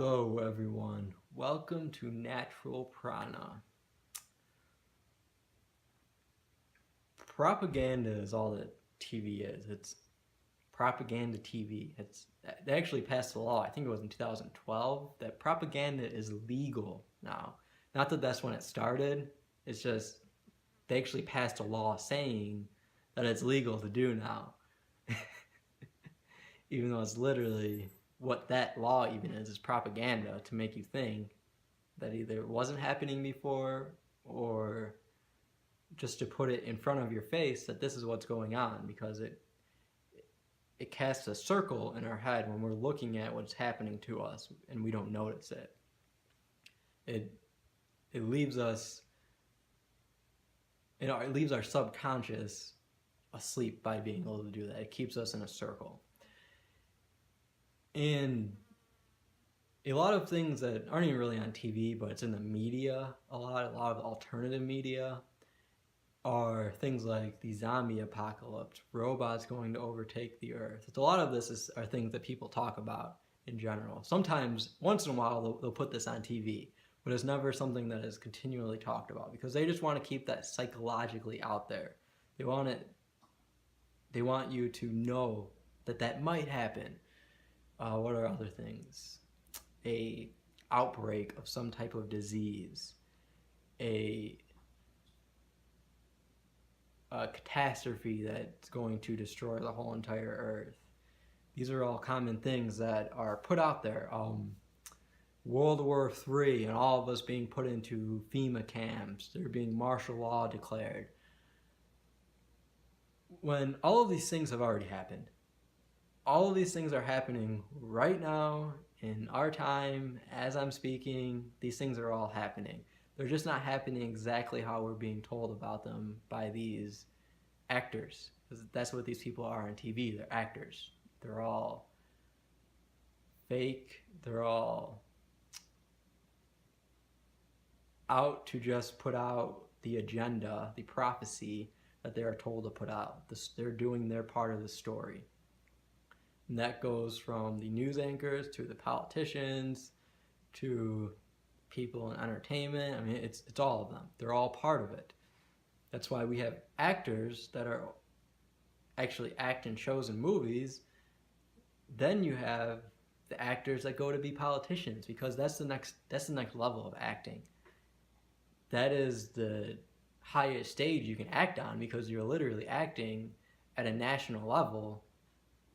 Hello, everyone. Welcome to Natural Prana. Propaganda is all that TV is. It's propaganda TV. They actually passed a law. I think it was in 2012 that propaganda is legal now. Not that that's when it started. It's just they actually passed a law saying that it's legal to do now, even though it's literally what that law even is propaganda to make you think that either it wasn't happening before or just to put it in front of your face that this is what's going on, because it casts a circle in our head when we're looking at what's happening to us and we don't notice it. It leaves us, it leaves our subconscious asleep by being able to do that. It keeps us in a circle. And a lot of things that aren't even really on TV, but it's in the media, a lot of alternative media, are things like the zombie apocalypse, robots going to overtake the earth. It's a lot of this are things that people talk about in general. Sometimes, once in a while, they'll put this on TV, but it's never something that is continually talked about because they just want to keep that psychologically out there. They want you to know that might happen. What are other things? A outbreak of some type of disease, a catastrophe that's going to destroy the whole entire earth. These are all common things that are put out there. World War III and all of us being put into FEMA camps. There being martial law declared. When all of these things have already happened. All of these things are happening right now in our time as I'm speaking. These things are all happening. They're just not happening exactly how we're being told about them by these actors. Because that's what these people are on TV. They're actors. They're all fake. They're all out to just put out the agenda, the prophecy that they are told to put out. They're doing their part of the story. And that goes from the news anchors to the politicians to people in entertainment. I mean, it's all of them. They're all part of it. That's why we have actors that are actually act in shows and movies. Then you have the actors that go to be politicians, because that's the next level of acting. That is the highest stage you can act on, because you're literally acting at a national level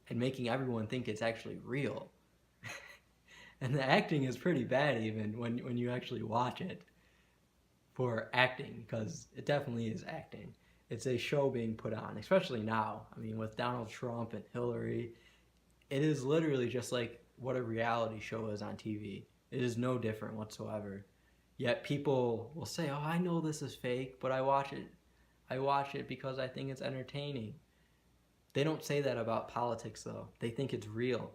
and making everyone think it's actually real. And the acting is pretty bad even when you actually watch it for acting, because it definitely is acting. It's a show being put on, especially now. I mean, with Donald Trump and Hillary, it is literally just like what a reality show is on TV. It is no different whatsoever. Yet people will say, oh, I know this is fake, but I watch it. I watch it because I think it's entertaining. They don't say that about politics, though. They think it's real.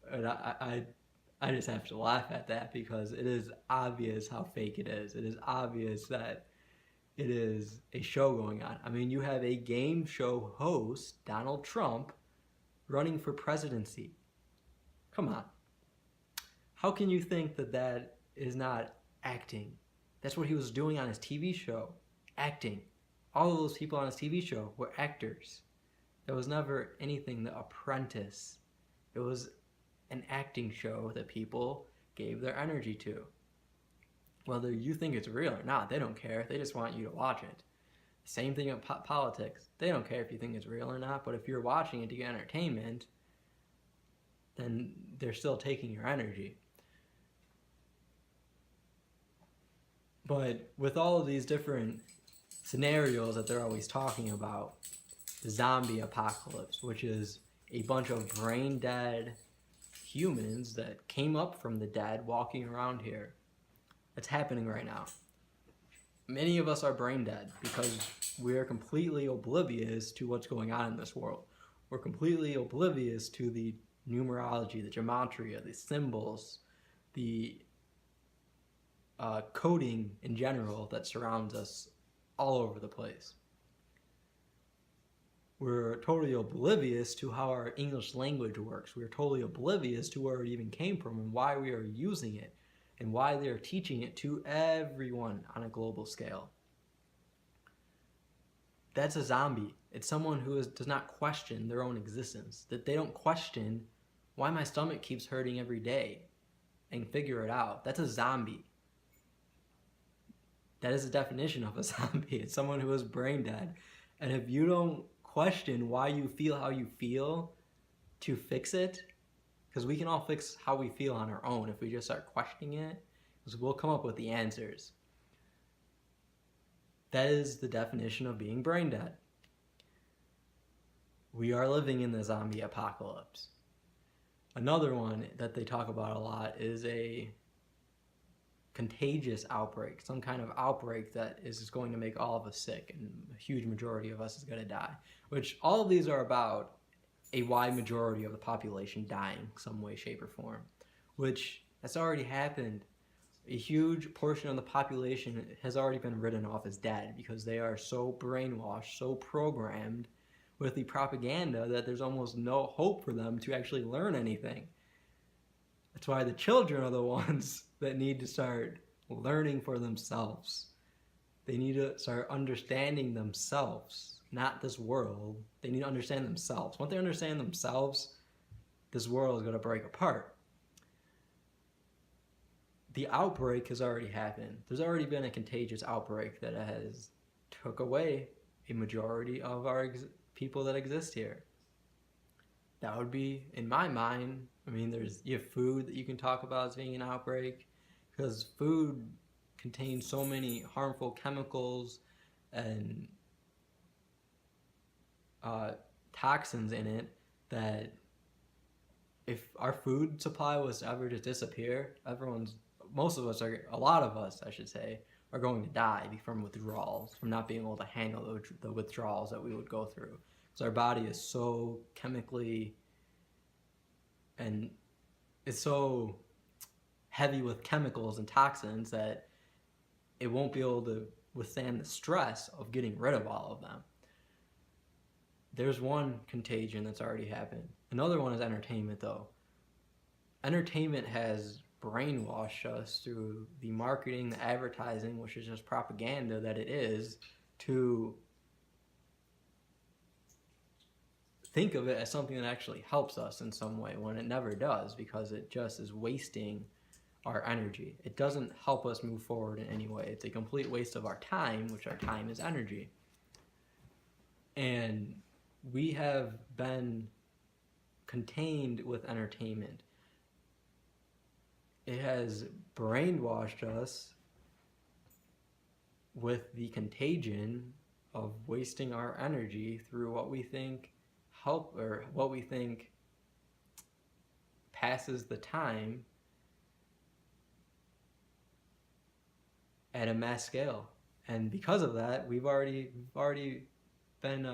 And I just have to laugh at that, because it is obvious how fake it is. It is obvious that it is a show going on. I mean, you have a game show host, Donald Trump, running for presidency. Come on. How can you think that is not acting? That's what he was doing on his TV show. Acting. All of those people on his TV show were actors. There was never anything The Apprentice. It was an acting show that people gave their energy to. Whether you think it's real or not, they don't care. They just want you to watch it. Same thing with politics. They don't care if you think it's real or not, but if you're watching it to get entertainment, then they're still taking your energy. But with all of these different scenarios that they're always talking about, the zombie apocalypse, which is a bunch of brain dead humans that came up from the dead walking around here. It's happening right now. Many of us are brain dead because we are completely oblivious to what's going on in this world. We're completely oblivious to the numerology, the gematria, the symbols, the coding in general that surrounds us all over the place. We're totally oblivious to how our English language works. We're totally oblivious to where it even came from and why we are using it and why they are teaching it to everyone on a global scale. That's a zombie. It's someone who does not question their own existence, that they don't question why my stomach keeps hurting every day and figure it out. That's a zombie. That is the definition of a zombie. It's someone who is brain dead. And if you don't question why you feel how you feel to fix it, because we can all fix how we feel on our own if we just start questioning it, because we'll come up with the answers. That is the definition of being brain dead. We are living in the zombie apocalypse. Another one that they talk about a lot is a contagious outbreak, some kind of outbreak that is going to make all of us sick and a huge majority of us is going to die, which all of these are about a wide majority of the population dying some way, shape, or form, which has already happened. A huge portion of the population has already been written off as dead because they are so brainwashed, so programmed with the propaganda that there's almost no hope for them to actually learn anything. That's why the children are the ones that need to start learning for themselves. They need to start understanding themselves, not this world. They need to understand themselves. Once they understand themselves, this world is going to break apart. The outbreak has already happened. There's already been a contagious outbreak that has took away a majority of our people that exist here. That would be, in my mind, I mean, you have food that you can talk about as being an outbreak, because food contains so many harmful chemicals and toxins in it that if our food supply was to ever to disappear, a lot of us, I should say, are going to die from withdrawals, from not being able to handle the withdrawals that we would go through. Because our body is so chemically and it's so heavy with chemicals and toxins that it won't be able to withstand the stress of getting rid of all of them. There's one contagion that's already happened. Another one is entertainment, though. Entertainment has brainwashed us through the marketing, the advertising, which is just propaganda that it is, to think of it as something that actually helps us in some way when it never does, because it just is wasting our energy. It doesn't help us move forward in any way. It's a complete waste of our time, which our time is energy. And we have been contained with entertainment. It has brainwashed us with the contagion of wasting our energy through what we think what we think passes the time at a mass scale. And because of that, we've already been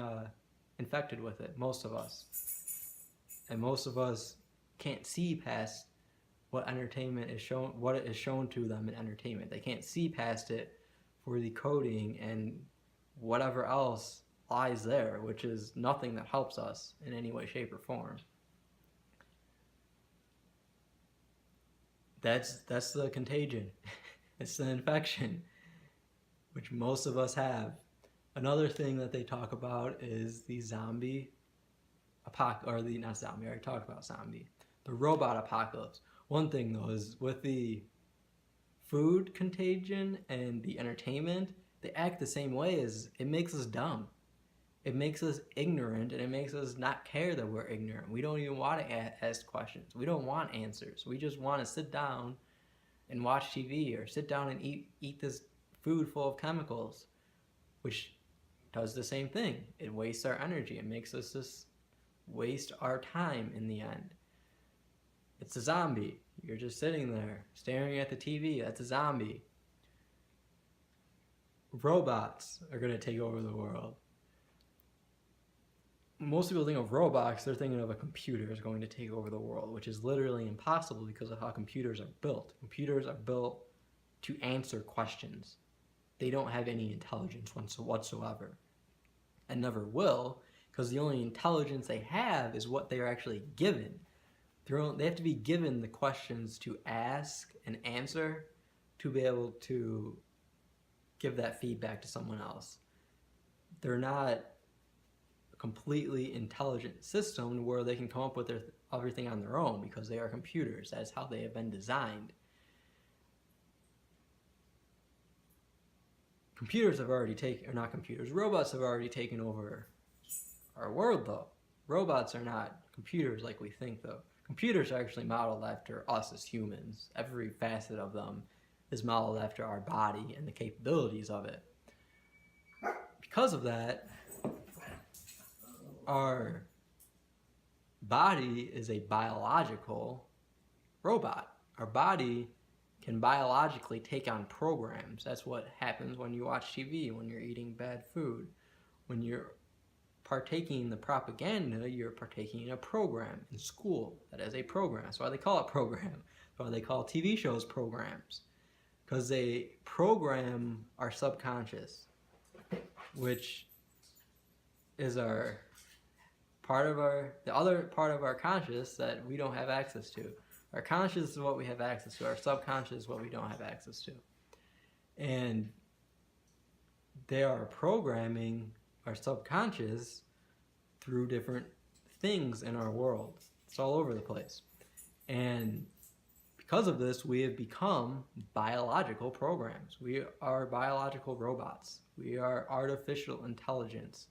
infected with it, most of us. And most of us can't see past what entertainment is shown, what it is shown to them in entertainment. They can't see past it for the coding and whatever else lies there, which is nothing that helps us in any way, shape, or form. That's the contagion. It's the infection, which most of us have. Another thing that they talk about is the zombie apocalypse, not zombie, I already talked about zombie. The robot apocalypse. One thing though is with the food contagion and the entertainment, they act the same way. As it makes us dumb. It makes us ignorant, and it makes us not care that we're ignorant. We don't even want to ask questions. We don't want answers. We just want to sit down and watch TV or sit down and eat this food full of chemicals, which does the same thing. It wastes our energy. It makes us just waste our time in the end. It's a zombie. You're just sitting there staring at the TV. That's a zombie. Robots are going to take over the world. Most people think of robots, they're thinking of a computer is going to take over the world, which is literally impossible because of how computers are built. Computers are built to answer questions. They don't have any intelligence whatsoever, and never will, because the only intelligence they have is what they are actually given. They have to be given the questions to ask and answer to be able to give that feedback to someone else. They're not a completely intelligent system where they can come up with everything on their own, because they are computers. That's how they have been designed. Computers have already taken, or not computers, robots have already taken over our world, though. Robots are not computers like we think, though. Computers are actually modeled after us as humans. Every facet of them is modeled after our body and the capabilities of it. Because of that, our body is a biological robot. Our body can biologically take on programs. That's what happens when you watch TV, when you're eating bad food. When you're partaking in the propaganda, you're partaking in a program. In school, that is a program. That's why they call it program. That's why they call TV shows programs. Because they program our subconscious, which is the other part of our conscious that we don't have access to. Our conscious is what we have access to. Our subconscious is what we don't have access to. And they are programming our subconscious through different things in our world. It's all over the place. And because of this, we have become biological programs. We are biological robots. We are artificial intelligence.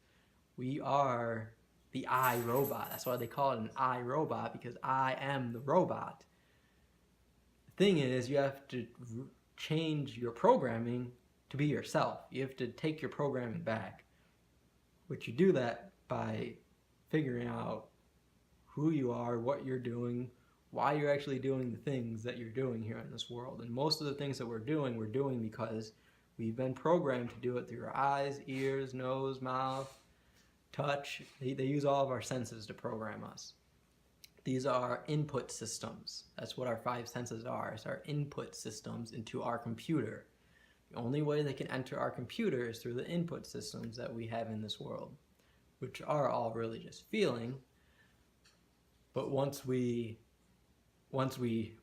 We are the I robot. That's why they call it an I robot, because I am the robot. The thing is, you have to change your programming to be yourself. You have to take your programming back. But you do that by figuring out who you are, what you're doing, why you're actually doing the things that you're doing here in this world. And most of the things that we're doing because we've been programmed to do it through our eyes, ears, nose, mouth, touch. They use all of our senses to program us. These are input systems. That's what our five senses are. It's our input systems into our computer. The only way they can enter our computer is through the input systems that we have in this world, which are all really just feeling. But once we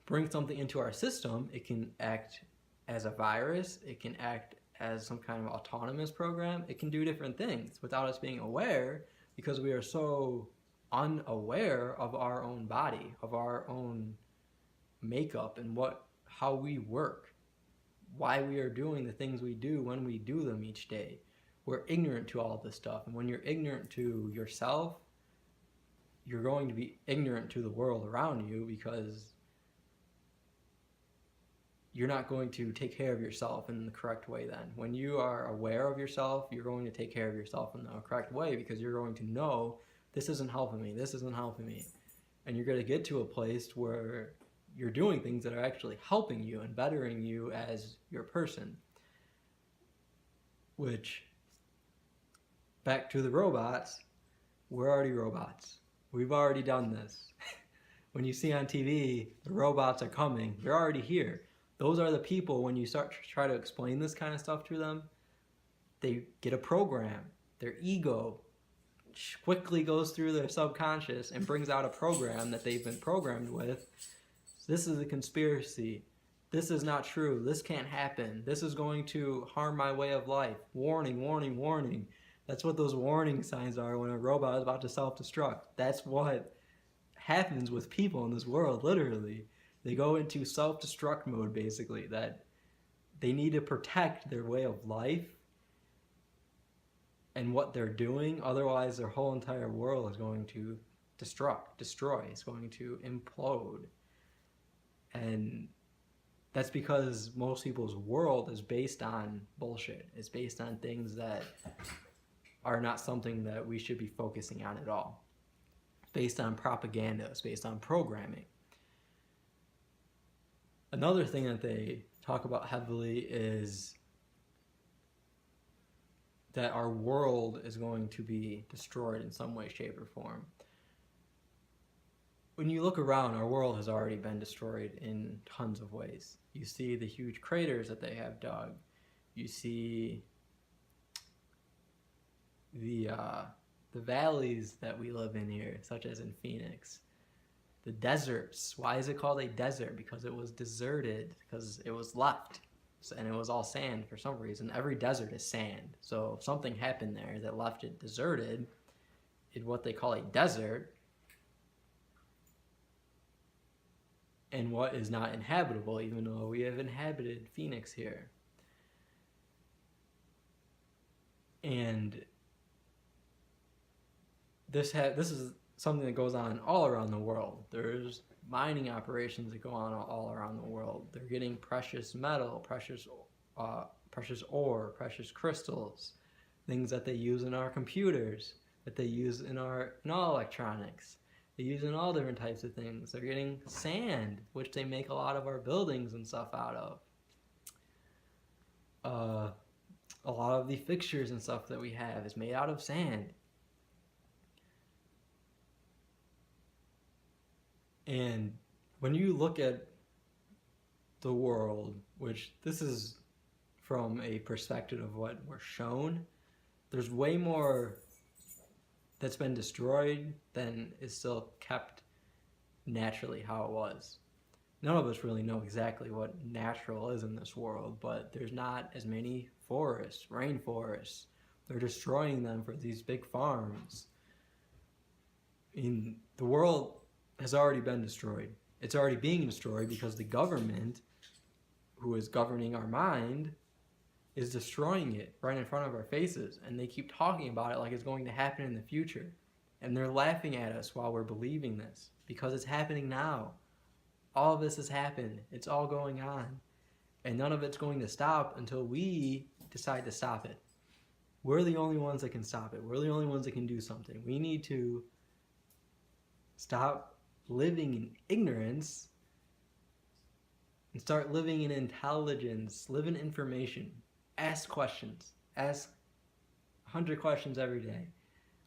bring something into our system, it can act as a virus, it can act as some kind of autonomous program, it can do different things without us being aware, because we are so unaware of our own body, of our own makeup, and how we work, why we are doing the things we do when we do them each day. We're ignorant to all of this stuff, and when you're ignorant to yourself, you're going to be ignorant to the world around you, because you're not going to take care of yourself in the correct way then. When you are aware of yourself, you're going to take care of yourself in the correct way, because you're going to know, this isn't helping me, this isn't helping me. And you're going to get to a place where you're doing things that are actually helping you and bettering you as your person. Which, back to the robots, we're already robots. We've already done this. When you see on TV, the robots are coming, they're already here. Those are the people, when you start to try to explain this kind of stuff to them, they get a program. Their ego quickly goes through their subconscious and brings out a program that they've been programmed with. This is a conspiracy. This is not true. This can't happen. This is going to harm my way of life. Warning, warning, warning. That's what those warning signs are when a robot is about to self-destruct. That's what happens with people in this world, literally. They go into self-destruct mode, basically, that they need to protect their way of life and what they're doing. Otherwise, their whole entire world is going to destroy. It's going to implode. And that's because most people's world is based on bullshit. It's based on things that are not something that we should be focusing on at all. It's based on propaganda. It's based on programming. Another thing that they talk about heavily is that our world is going to be destroyed in some way, shape, or form. When you look around, our world has already been destroyed in tons of ways. You see the huge craters that they have dug. You see the the valleys that we live in here, such as in Phoenix. The deserts. Why is it called a desert? Because it was deserted, because it was left. And it was all sand for some reason. Every desert is sand. So if something happened there that left it deserted in what they call a desert, and what is not inhabitable, even though we have inhabited Phoenix here. And this is something that goes on all around the world. There's mining operations that go on all around the world. They're getting precious metal, precious ore, precious crystals, things that they use in our computers, that they use in all electronics. They use in all different types of things. They're getting sand, which they make a lot of our buildings and stuff out of. A lot of the fixtures and stuff that we have is made out of sand. And when you look at the world, which this is from a perspective of what we're shown, there's way more that's been destroyed than is still kept naturally how it was. None of us really know exactly what natural is in this world, but there's not as many forests, rainforests. They're destroying them for these big farms. The world has already been destroyed. It's already being destroyed because the government, who is governing our mind, is destroying it right in front of our faces. And they keep talking about it like it's going to happen in the future. And they're laughing at us while we're believing this because it's happening now. All of this has happened. It's all going on. And none of it's going to stop until we decide to stop it. We're the only ones that can stop it. We're the only ones that can do something. We need to stop living in ignorance and start living in intelligence, live in information. Ask questions. Ask 100 questions every day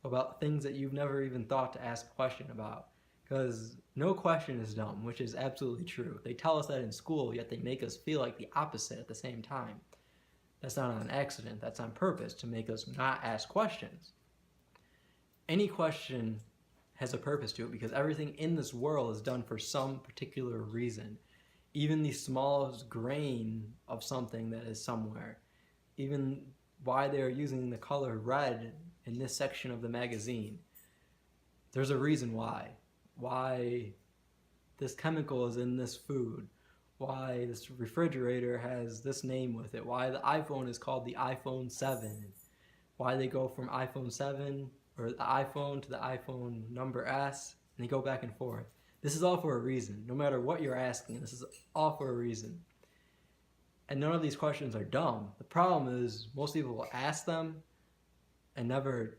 about things that you've never even thought to ask a question about. Because no question is dumb, which is absolutely true. They tell us that in school, yet they make us feel like the opposite at the same time. That's not on accident. That's on purpose to make us not ask questions. Any question has a purpose to it because everything in this world is done for some particular reason. Even the smallest grain of something that is somewhere. Even why they are using the color red in this section of the magazine. There's a reason why. Why this chemical is in this food, why this refrigerator has this name with it, why the iPhone is called the iPhone 7, why they go from iPhone 7 or the iPhone to the iPhone number S, and they go back and forth. This is all for a reason. No matter what you're asking, this is all for a reason. And none of these questions are dumb. The problem is most people will ask them and never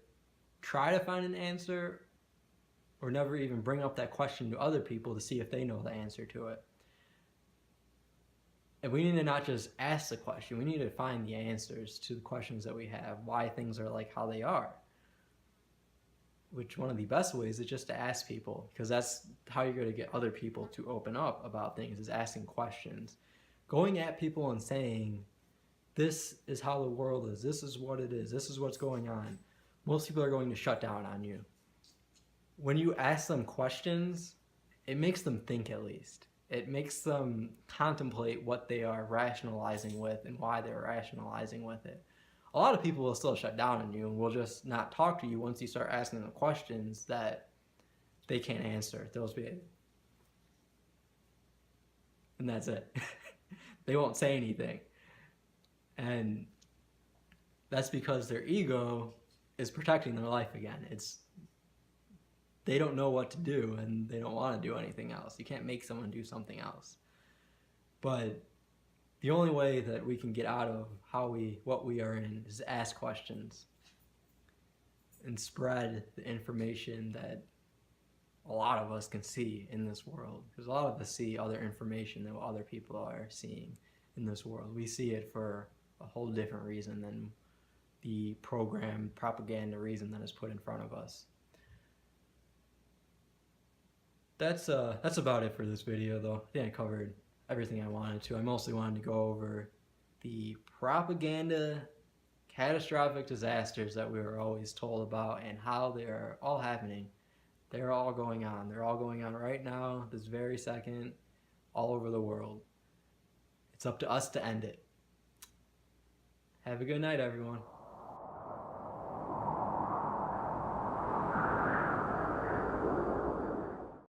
try to find an answer or never even bring up that question to other people to see if they know the answer to it. And we need to not just ask the question, we need to find the answers to the questions that we have, why things are like how they are. Which one of the best ways is just to ask people, because that's how you're going to get other people to open up about things, is asking questions. Going at people and saying, this is how the world is, this is what it is, this is what's going on. Most people are going to shut down on you. When you ask them questions, it makes them think at least. It makes them contemplate what they are rationalizing with and why they're rationalizing with it. A lot of people will still shut down on you and will just not talk to you once you start asking them questions that they can't answer. They'll just be, and that's it. They won't say anything. And that's because their ego is protecting their life again. They don't know what to do and they don't want to do anything else. You can't make someone do something else. But the only way that we can get out of what we are in is ask questions and spread the information that a lot of us can see in this world. Because a lot of us see other information than what other people are seeing in this world. We see it for a whole different reason than the program propaganda reason that is put in front of us. That's about it for this video though. I think I covered everything I wanted to. I mostly wanted to go over the propaganda catastrophic disasters that we were always told about and how they are all happening. They're all going on. They're all going on right now, this very second, all over the world. It's up to us to end it. Have a good night, everyone.